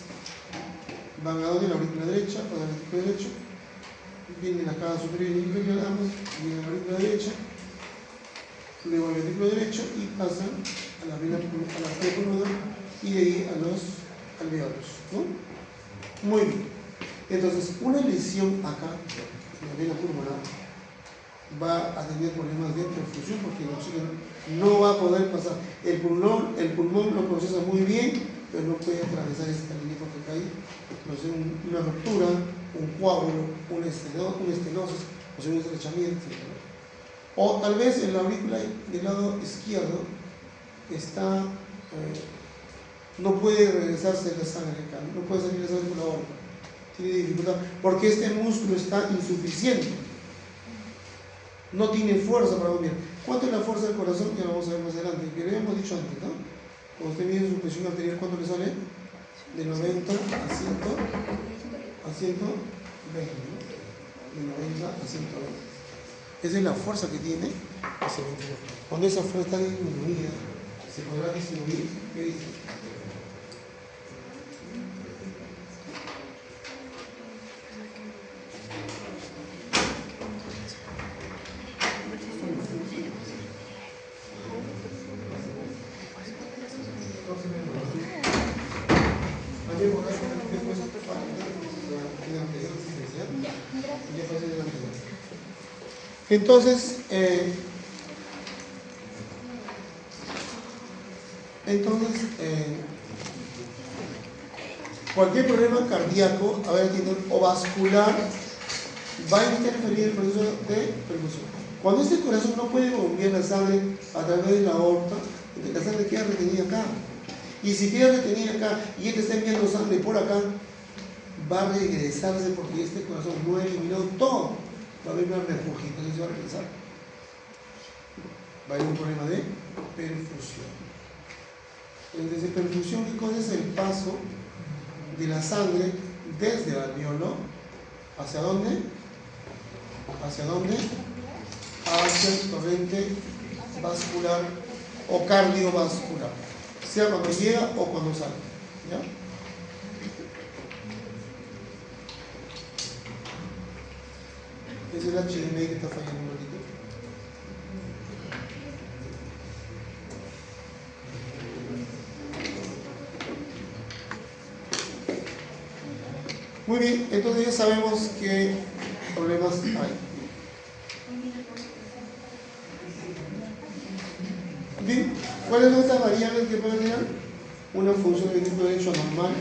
[SPEAKER 1] van a donde la aurícula derecha, para el ventrículo derecho, viene la cava superior y inferior, ambos, viene la aurícula derecha, luego al ventrículo derecho y pasan a la vena, a la arteria pulmonar y de ahí a los alveolos, ¿no? Muy bien. Entonces, una lesión acá, en la vena pulmonar, va a tener problemas de perfusión porque el oxígeno no va a poder pasar. El pulmón lo procesa muy bien, pero no puede atravesar esta línea porque acá hay una ruptura, un coágulo, una estenosis, o sea, un estrechamiento, ¿no? O tal vez en la aurícula del lado izquierdo está, no puede regresarse la sangre acá, no puede salir la sangre por la aorta, tiene dificultad, porque este músculo está insuficiente. No tiene fuerza para bombear. ¿Cuánto es la fuerza del corazón? Ya lo vamos a ver más adelante. Que lo habíamos dicho antes, ¿no? Cuando usted mide su presión arterial, ¿cuánto le sale? De 90 a 120, ¿no? De 90 a 120. Esa es la fuerza que tiene ese ventilador. Cuando esa fuerza está disminuida, se podrá disminuir. ¿Qué dice? Entonces, cualquier problema cardíaco, o vascular, va a interferir en el proceso de perfusión. Cuando este corazón no puede bombear la sangre a través de la aorta, la sangre queda retenida acá. Y si queda retenida acá y este está enviando sangre por acá, va a regresarse porque este corazón no ha eliminado todo. Va a haber una regurgitación, se va a regresar. Va a haber un problema de perfusión. Entonces, perfusión, ¿qué cosa es? El paso de la sangre desde el alveolo. ¿Hacia dónde? ¿Hacia dónde? Hacia el torrente vascular o cardiovascular. Sea cuando llega o cuando sale. ¿Ya? Ese es el HDMI que está fallando un ratito. Muy bien, entonces ya sabemos qué problemas hay. Bien, ¿cuáles son estas variables que pueden tener? Una función del ventrículo derecho anormal,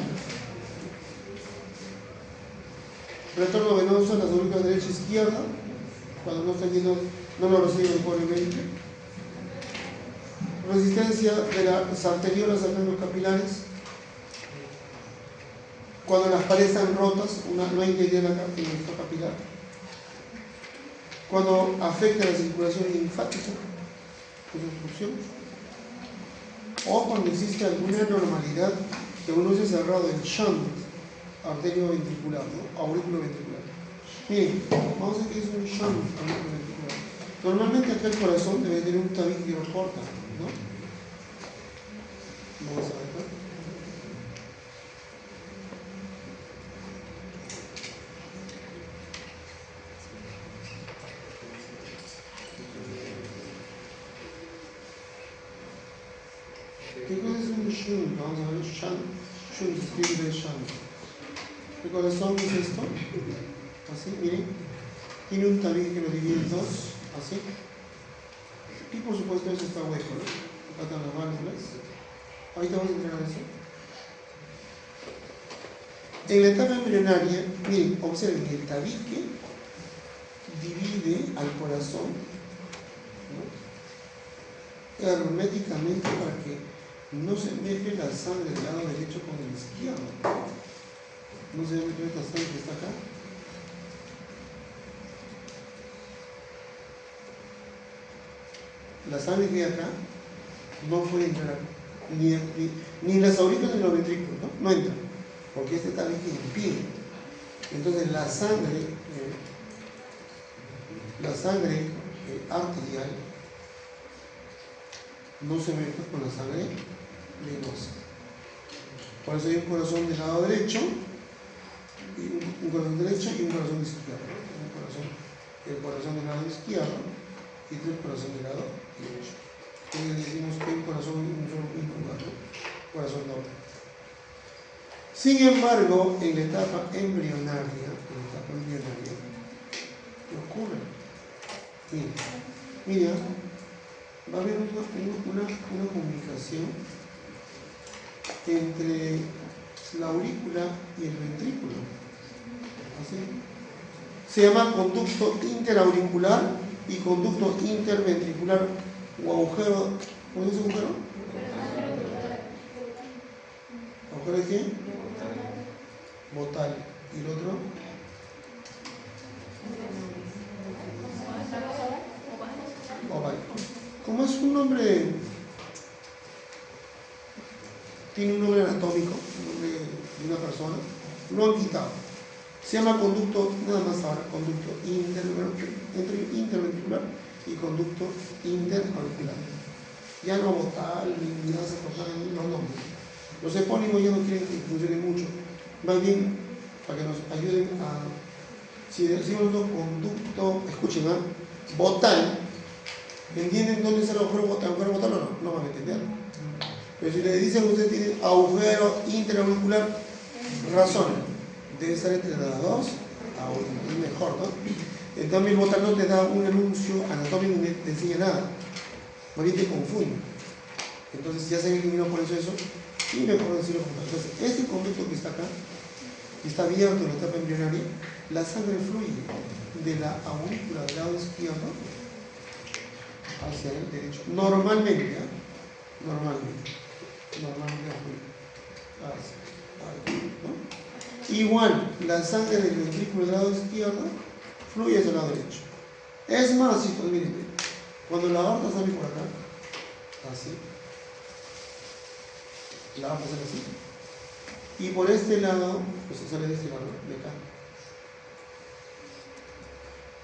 [SPEAKER 1] retorno venoso en las aurículas derecha e izquierda, cuando no están yendo, no lo reciben adecuadamente, resistencia de las arteriolas a los capilares, cuando las paredes están rotas, no hay integridad en la capilar, cuando afecta la circulación linfática, pues obstrucción, o cuando existe alguna anormalidad que uno se ha cerrado el shunt arterio ventricular, ¿no? Aurículo ventricular. Miren, vamos a ver que es un shunt auriculoventricular. Normalmente acá el corazón debe tener un tabique que lo corta, ¿no? Vamos a ver acá. ¿Qué cosa es un shunt? Vamos a ver, shunt se escribe de shunt. El corazón es esto, así, miren, tiene un tabique que lo divide en dos, así, y por supuesto eso está hueco, ¿no? Acá están las válvulas. Ahorita vamos a entrar a eso. En la etapa embrionaria, miren, observen que el tabique divide al corazón, ¿no?, herméticamente para que no se mezcle la sangre del lado derecho con el izquierdo. No se mezcle esta sangre que está acá. La sangre que hay acá no puede entrar ni en las aurículas ni en los ventrículos, ¿no? No entra, porque este tabique impide. Entonces la sangre arterial no se mezcla con la sangre venosa. Por eso hay un corazón del lado derecho, y un corazón derecho y un corazón izquierdo, ¿no? El corazón del lado izquierdo y el corazón del lado derecho. Entonces decimos que un corazón infundido, ¿no? Corazón doble. Sin embargo, en la etapa embrionaria, ¿qué ocurre? Mira, va a haber una comunicación entre la aurícula y el ventrículo. ¿Así? Se llama conducto interauricular y conducto interventricular o agujero. ¿Cómo es ese agujero? ¿Agujero de qué? Botal. ¿Y el otro? Oval. Como es un nombre, tiene un nombre anatómico, un nombre de una persona, lo han quitado. Se llama conducto, nada más ahora, conducto interventricular y conducto interauricular. Ya no botal, ni nada se tocan ni los nombres. Los epónimos ya no quieren que funcione mucho. Más bien, para que nos ayuden a, si decimos conducto, escuchen, ¿eh? Botal, ¿entienden dónde está el agujero botal? ¿Agujero botal o no? No van a entender. Pero si le dicen que usted tiene agujero interauricular, razonen. Debe estar entre las dos, es mejor, ¿no? En cambio, el botal no te da un anuncio anatómico ni te enseña nada. Más bien te confunde. Entonces ya se eliminó por eso, y mejor decirlo como tal. Entonces, este conducto que está acá, que está abierto en la etapa embrionaria, la sangre fluye de la aurícula del lado izquierdo hacia el derecho. Normalmente, ¿eh? Normalmente fluye hacia ahí, ¿no? Igual, la sangre del ventrículo del lado izquierdo fluye hacia el lado derecho. Es más, chicos, miren, cuando la aorta sale por acá, así, la aorta sale así, y por este lado, pues sale de este lado, de acá,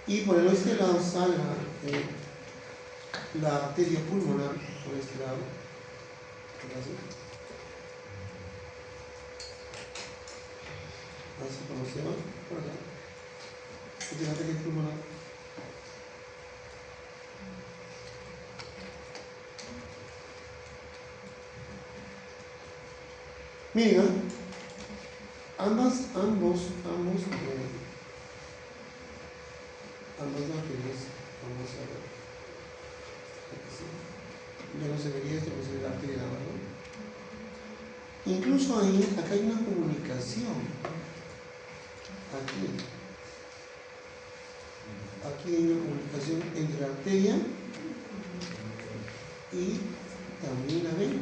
[SPEAKER 1] y por el este lado sale la arteria pulmonar, por este lado, así como se va, por acá, esta es la arteria pulmonar. Miren, ambas arterias, vamos a ver, ya no se vería esto, no se ve la arteria nada, ¿no? Incluso ahí, acá hay una comunicación, aquí hay una comunicación entre la arteria y también la vena.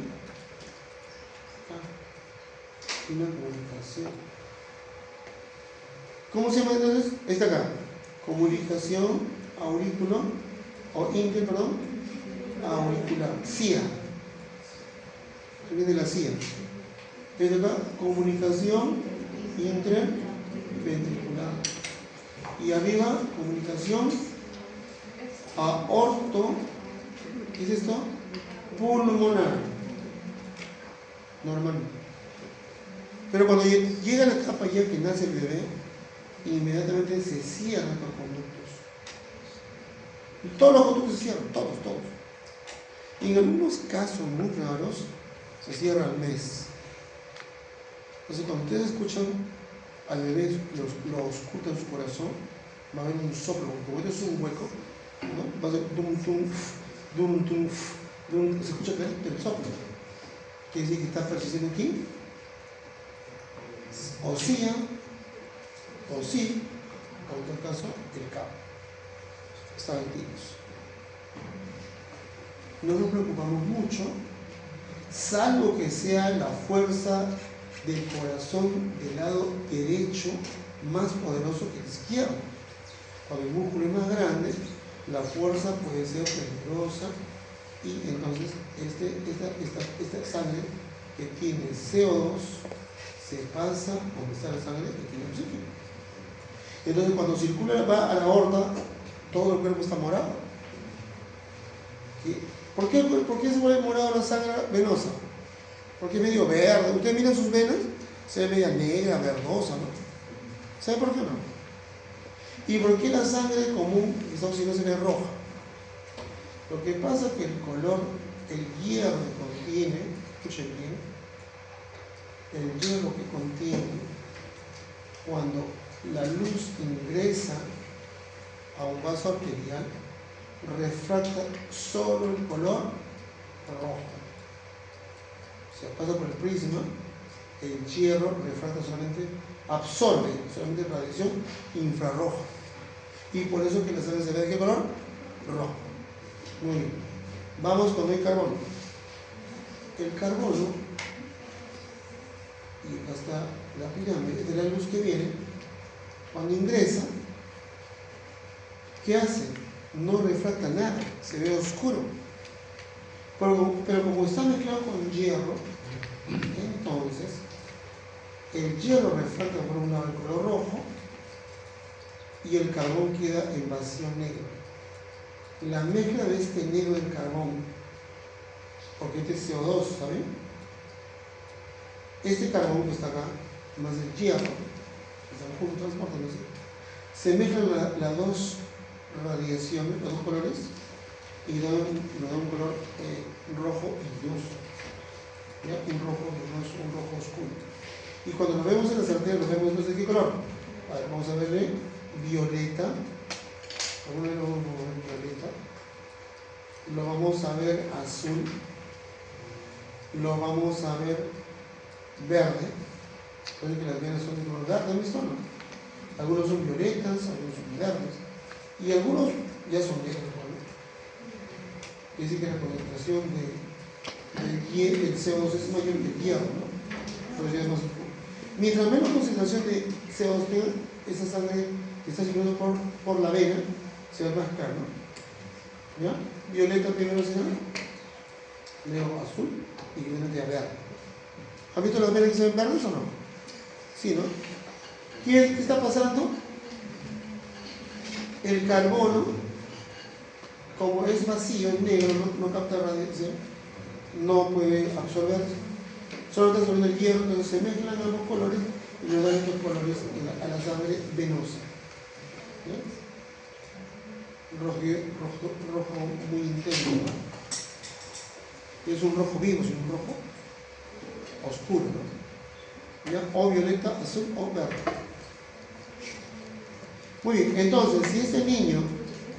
[SPEAKER 1] Una comunicación. ¿Cómo se llama entonces? Esta acá. Comunicación aurículo o auricular. CIA. Se viene la CIA. Esta acá, comunicación interventricular. Y arriba, comunicación aorto, ¿qué es esto? Pulmonar, normalmente. Pero cuando llega la etapa ya que nace el bebé, inmediatamente se cierran los conductos. Todos los conductos se cierran, todos. Y en algunos casos muy raros, se cierra al mes. Entonces, cuando ustedes escuchan al bebé, lo auscultan su corazón, va a haber un soplo, como esto es un hueco, ¿no? Va a ser dum, se escucha clarito el soplo. Quiere decir que está persistiendo aquí, o sí, o en todo caso, el cabo. Están activos. No nos preocupamos mucho, salvo que sea la fuerza del corazón del lado derecho más poderoso que el izquierdo. Cuando el músculo es más grande, la fuerza puede ser peligrosa y entonces esta sangre que tiene CO2 se pasa donde está la sangre que tiene oxígeno. Entonces cuando circula, va a la aorta, todo el cuerpo está morado. ¿Sí? ¿Por qué se vuelve morado la sangre venosa? Porque es medio verde. Ustedes miran sus venas, se ve media negra, verdosa, ¿no? ¿Sabe por qué no? ¿Y por qué la sangre común que estamos diciendo se ve roja? Lo que pasa es que el color, el hierro que contiene, escuchen bien, el hierro que contiene, cuando la luz ingresa a un vaso arterial, refracta solo el color rojo. O sea, pasa por el prisma, el hierro refracta solamente, absorbe solamente radiación infrarroja. Y por eso que la sangre se ve de qué color? Rojo. Muy bien. Vamos con el carbono. El carbono, y acá está la pirámide de la luz que viene, cuando ingresa, ¿qué hace? No refracta nada, se ve oscuro. Pero como está mezclado con hierro, entonces el hierro refracta por un lado el color rojo y el carbón queda en vacío negro. La mezcla de este negro del carbón, porque este es CO2, ¿saben? Este carbón que está acá, más el hierro, que están juntos transportándose, se mezclan las dos radiaciones, los dos colores, y nos da un color rojo brilloso. ¿Ya? Un rojo brilloso, un rojo oscuro. Y cuando lo vemos en las arterias, lo vemos de qué color. A ver, vamos a verle violeta. ¿Cómo lo vamos a ver violeta? Lo vamos a ver azul. Lo vamos a ver verde. Puede que las venas son de color verde, ¿han visto? ¿No? Algunos son violetas, algunos son verdes. Y algunos ya son negros, ¿no? Quiere decir que la concentración del CO2 es mayor que el hierro, ¿no? Pero ya es más oscuro. Mientras menos concentración de CO2 tenga, esa sangre que está circulando por la vena se va a más claro, ¿no? ¿Ya? Violeta primero será, luego azul y finalmente a verde. ¿Han visto las venas que se ven verdes o no? Sí, ¿no? ¿Qué está pasando? El carbono, como es vacío, es negro, no capta radiación, no puede absorberse. Solo está absorbiendo el hierro, entonces se mezclan ambos colores y nos dan estos colores a la sangre venosa. ¿Ya? Rojo muy intenso, ¿no? Es un rojo vivo, es un rojo oscuro, ¿no? ¿Ya? O violeta, azul o verde. Muy bien, entonces, si este niño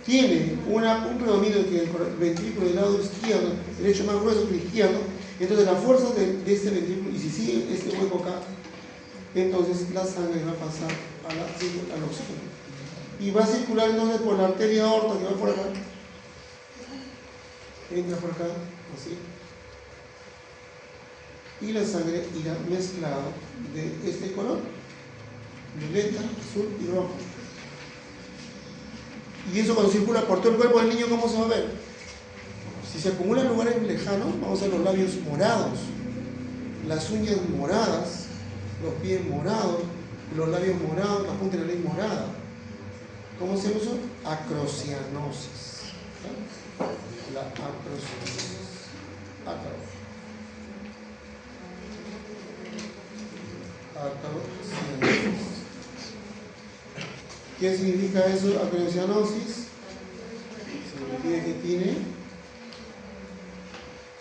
[SPEAKER 1] tiene un predominio que el ventrículo del lado izquierdo, derecho más grueso que el izquierdo, entonces la fuerza de este ventrículo, y si sigue este hueco acá, entonces la sangre va a pasar al oxígeno. Y va a circular entonces por la arteria aorta que va por acá. Entra por acá, así. Y la sangre irá mezclada de este color, violeta, azul y rojo. Y eso cuando circula por todo el cuerpo del niño, ¿cómo se va a ver? Si se acumula en lugares lejanos, vamos a ver los labios morados, las uñas moradas, los pies morados, los labios morados, la punta de la nariz morada. ¿Cómo se usa? Acrocianosis. La acrocianosis. Acrocianosis. ¿Qué significa eso? Acrocianosis significa que tiene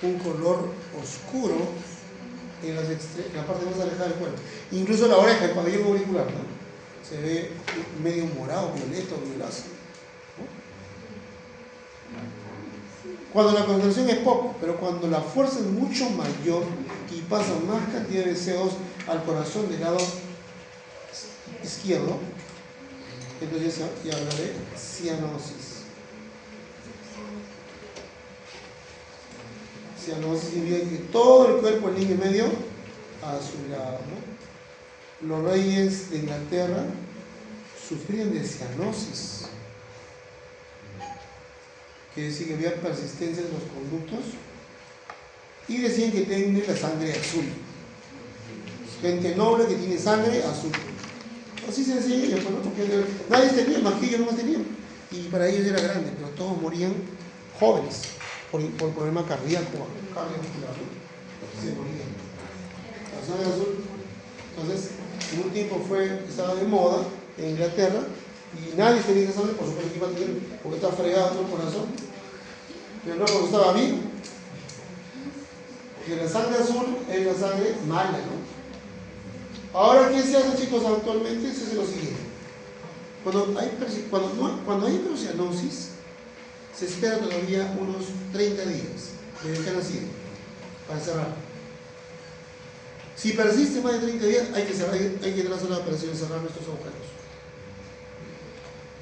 [SPEAKER 1] un color oscuro en la parte más alejada del cuerpo. Incluso la oreja, el pabellón auricular, ¿no? Se ve medio morado, violeta, violáceo, ¿no? Cuando la concentración es poco, pero cuando la fuerza es mucho mayor y pasa más cantidad de CO2 al corazón del lado izquierdo, entonces ya habla de cianosis. Cianosis significa que todo el cuerpo en línea y medio a su lado, ¿no? Los reyes de Inglaterra sufrían de cianosis, que decía que había persistencia en los conductos y decían que tiene la sangre azul. Gente noble que tiene sangre azul. Así se decía ellos, ¿no? Porque nadie tenía, más que ellos no tenían. Y para ellos era grande, pero todos morían jóvenes por problema cardíaco, cardiovascular. Se morían. La sangre azul. Entonces, en un tiempo estaba de moda en Inglaterra y nadie tenía esa sangre, por supuesto que iba a tener, porque estaba fregado el corazón. Pero no, porque estaba bien. Porque la sangre azul es la sangre mala, ¿no? Ahora, ¿qué se hace, chicos, actualmente? Se hace lo siguiente. Cuando hay acrocianosis, se espera todavía unos 30 días desde que ha nacido para cerrar. Si persiste más de 30 días, hay que hacer la operación de cerrar nuestros agujeros.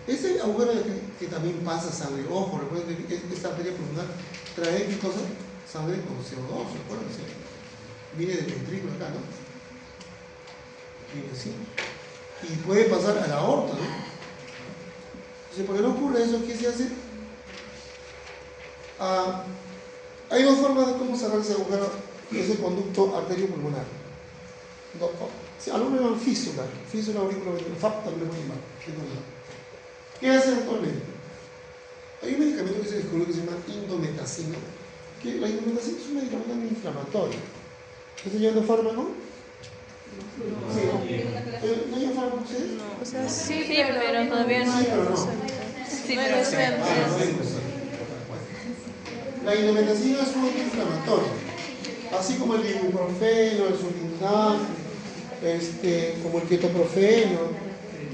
[SPEAKER 1] Ese agujero que también pasa sangre, ojo, recuerden que esta arteria pulmonar trae ¿qué cosa? Sangre con CO2, acuérdense. Viene del ventrículo acá, ¿no? Viene así. Y puede pasar a la aorta, ¿no? Entonces, ¿por qué no ocurre eso? ¿Qué se hace? Hay dos formas de cómo cerrar ese agujero, ese conducto arterio-pulmonar. Algunos llaman fístula auriculoventricular, FAP también lo llaman. ¿Qué hacen actualmente? Hay un medicamento que se descubrió que se llama indometacina. Que la indometacina es un medicamento antiinflamatorio. ¿Estás llevando fármaco? Sí, ¿no? ¿No llevan fármaco ustedes?
[SPEAKER 4] No, o sea, sí, pero todavía no.
[SPEAKER 1] Sí, pero no.
[SPEAKER 4] Sí, pero sí.
[SPEAKER 1] La indometacina es un antiinflamatorio, así como el ibuprofeno, el sulindam, como el ketoprofeno,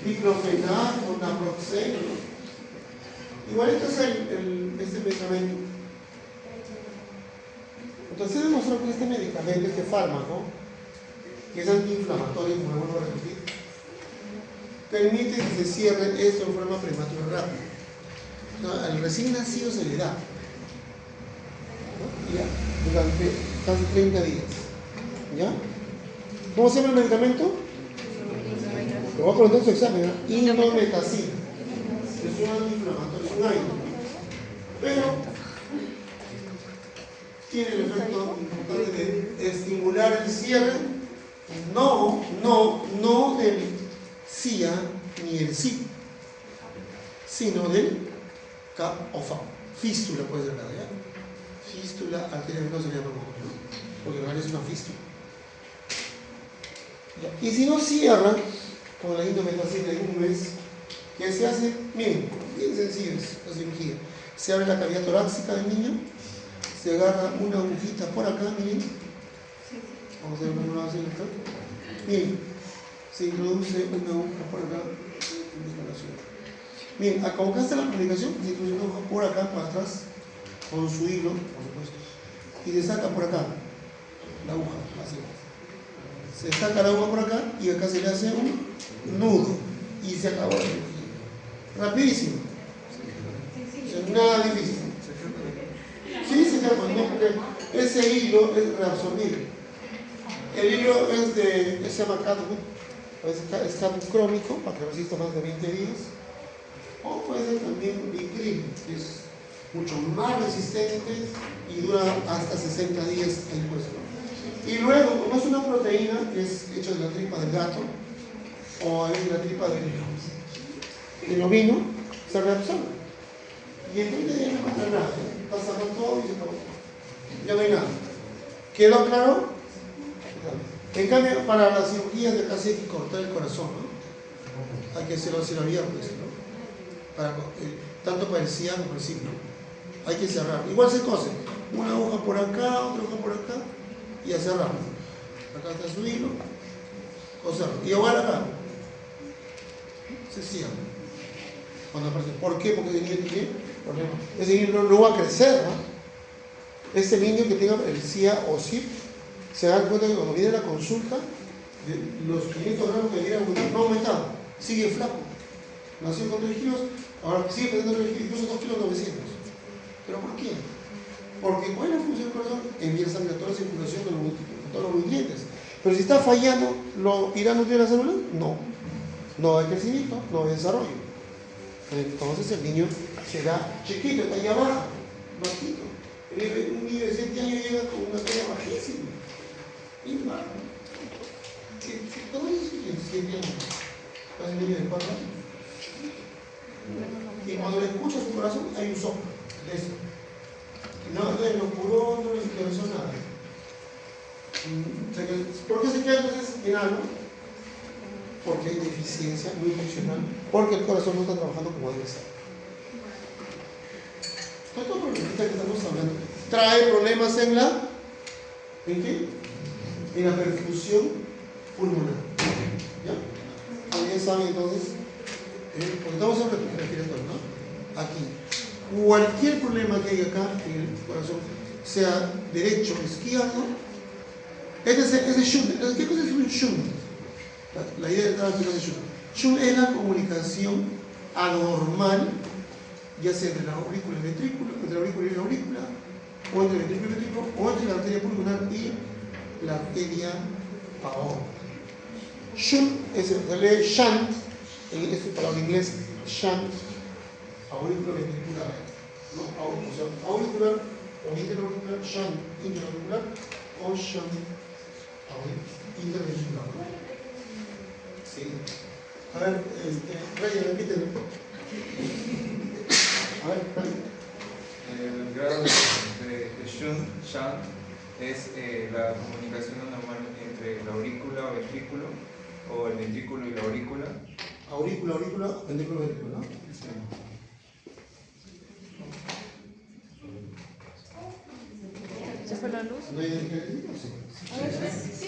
[SPEAKER 1] diclofenaco, naproxeno. Igual este es este medicamento. Entonces se demostró que este medicamento, este fármaco, que es antiinflamatorio, como vuelvo a repetir, permite que se cierre esto en forma prematura rápida. Al recién nacido se le da, ¿no? Ya, durante casi 30 días. ¿Ya? ¿Cómo se llama el medicamento? Lo voy a preguntar en su examen, ¿no? Indometacina. Es un antiinflamatorio, es un AINE. Pero tiene el efecto importante de estimular el cierre, no del CIA ni el SIP, sino del CAP o FAP. Fístula puede ser nada, ¿ya? Fístula arteriovenosa se llama, ¿no? Porque en realidad es una fístula. ¿Ya? Y si no cierra con la indometacina en un mes, ¿qué se hace? Bien sencillo es la cirugía. Se abre la cavidad torácica del niño, se agarra una agujita por acá, miren. Vamos a ver cómo lo hacen acá. Bien, se introduce una aguja por acá. Bien, como acá está la comunicación, se introduce una aguja por acá, para atrás, con su hilo, por supuesto, y se saca por acá la aguja, así. Se saca la aguja por acá y acá se le hace un nudo y se acabó la cirugía. Rapidísimo. O sea, nada difícil. Sí, se acaba, no, porque ese hilo es reabsorbible. El hilo se llama catwood, es catwood crónico, para que resista más de 20 días. O puede ser también vicryl, que es mucho más resistente y dura hasta 60 días el hueso. Y luego, como es una proteína que es hecha de la tripa del gato o de la tripa del el ovino se reabsorbe. Y entonces ya no encuentra nada. Pasa con todo y se acabó. Ya no hay nada. ¿Quedó claro? En cambio, para las cirugías de casi hay que cortar el corazón, ¿no? Hay que hacerlo así abierto, ¿no? Tanto para el SIDA como para el SIP, ¿no? Hay que cerrar. Igual se cose. Una aguja por acá, otra aguja por acá, y a cerrar. Acá está su hilo, coserlo. Y igual acá. Se cierra. Cuando aparece. ¿Por qué? Porque ese niño tiene problemas. Ese niño no va a crecer, ¿no? Ese niño que tenga el SIA o SIP se da cuenta que cuando viene la consulta, los 500 gramos que debería aumentar no ha aumentado, sigue flaco. Nació con 3 kilos, ahora sigue pesando 3 kilos, incluso 2 kilos 900. ¿Pero por qué? Porque ¿cuál es la función del corazón? Envía sangre a toda la circulación de todos los nutrientes. Pero si está fallando, ¿lo irá a nutrir la célula? No. No hay crecimiento, no hay desarrollo. Entonces el niño será chiquito, está ahí abajo, bajito. Un niño de 7 años llega con una talla bajísima. Y mal. Todo eso tiene 7 años. Es un niño de 4 años. Y cuando le escucha su corazón, hay un soplo de eso. No de los puróndulos y todo eso, nada. ¿Por qué se queda entonces enano? Porque hay deficiencia nutricional, porque el corazón no está trabajando como debe ser. Todo problemita que estamos hablando trae problemas en la ¿en qué? En la perfusión pulmonar. ¿Ya? Alguien sabe entonces, porque estamos refiriendo, ¿no? Aquí. Cualquier problema que haya acá en el corazón, sea derecho o izquierdo, este es shunt. ¿Qué cosa es un shunt? La idea de cada de shunt. Shunt es la comunicación anormal, ya sea entre la aurícula y el ventrículo, entre la aurícula y la aurícula, o entre el ventrículo y el ventrículo, o entre la arteria pulmonar y la arteria aorta. Shunt se lee shunt, es su palabra en inglés, shunt, auricular ventricular, ¿no? O sea, auricular o interauricular, shunt interauricular o shunt interventricular. Sí. A ver, Reyes, repítelo. A ver,
[SPEAKER 3] El grado de shunt es la comunicación anormal entre la aurícula o ventrículo, o el ventrículo y la aurícula.
[SPEAKER 1] Aurícula, ventrículo, ¿no?
[SPEAKER 3] Sí.
[SPEAKER 4] ¿Se fue la luz?
[SPEAKER 1] ¿No hay identificación? Sí.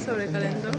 [SPEAKER 4] Sobrecalentó.